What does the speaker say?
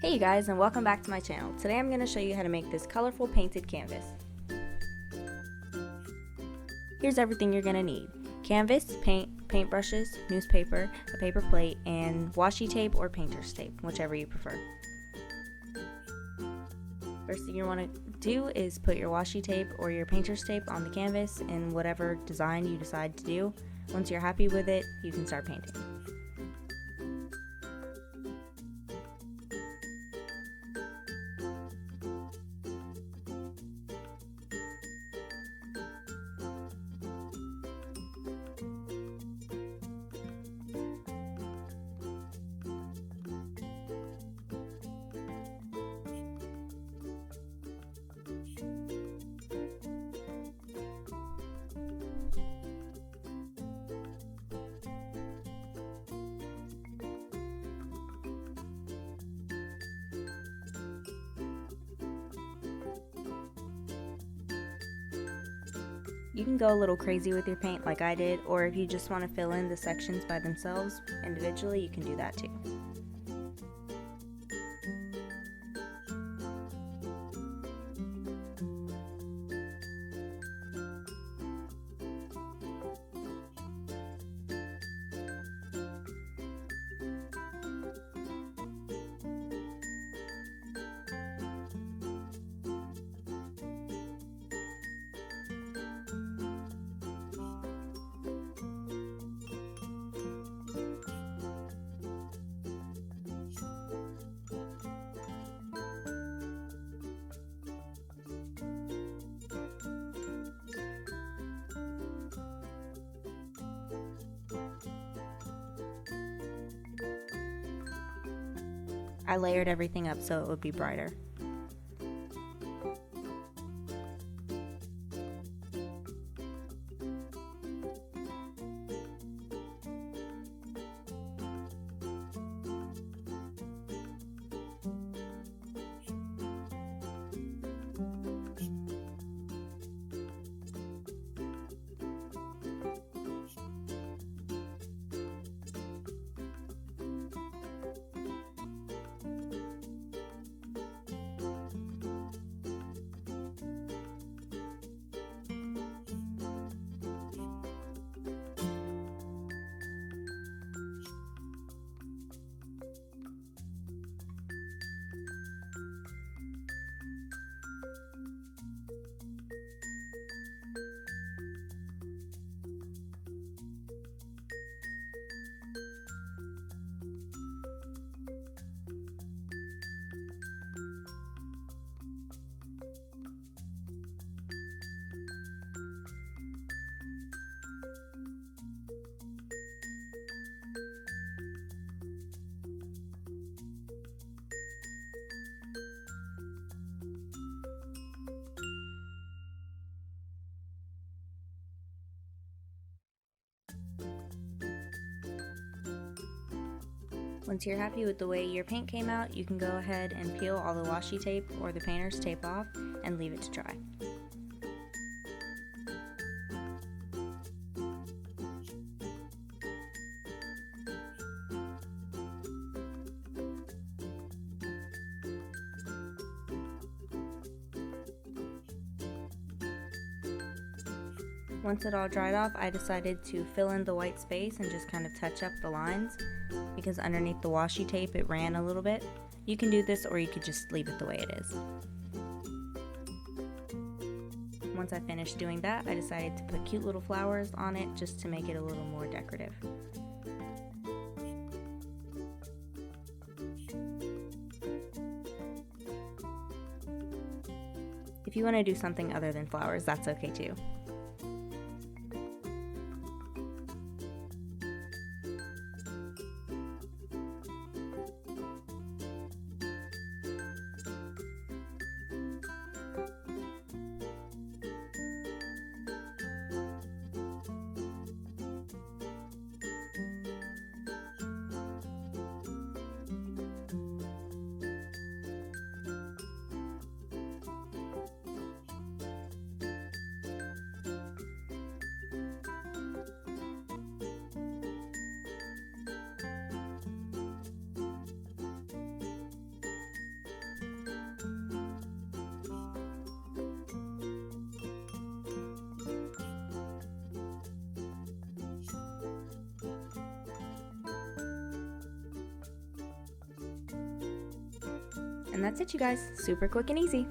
Hey you guys, and welcome back to my channel. Today I'm going to show you how to make this colorful painted canvas. Here's everything you're going to need. Canvas, paint, paintbrushes, newspaper, a paper plate, and washi tape or painter's tape, whichever you prefer. First thing you want to do is put your washi tape or your painter's tape on the canvas in whatever design you decide to do. Once you're happy with it, you can start painting. You can go a little crazy with your paint like I did, or if you just want to fill in the sections by themselves individually, you can do that too. I layered everything up so it would be brighter. Once you're happy with the way your paint came out, you can go ahead and peel all the washi tape or the painter's tape off and leave it to dry. Once it all dried off, I decided to fill in the white space and just kind of touch up the lines because underneath the washi tape it ran a little bit. You can do this or you could just leave it the way it is. Once I finished doing that, I decided to put cute little flowers on it just to make it a little more decorative. If you want to do something other than flowers, that's okay too. And that's it, you guys. Super quick and easy.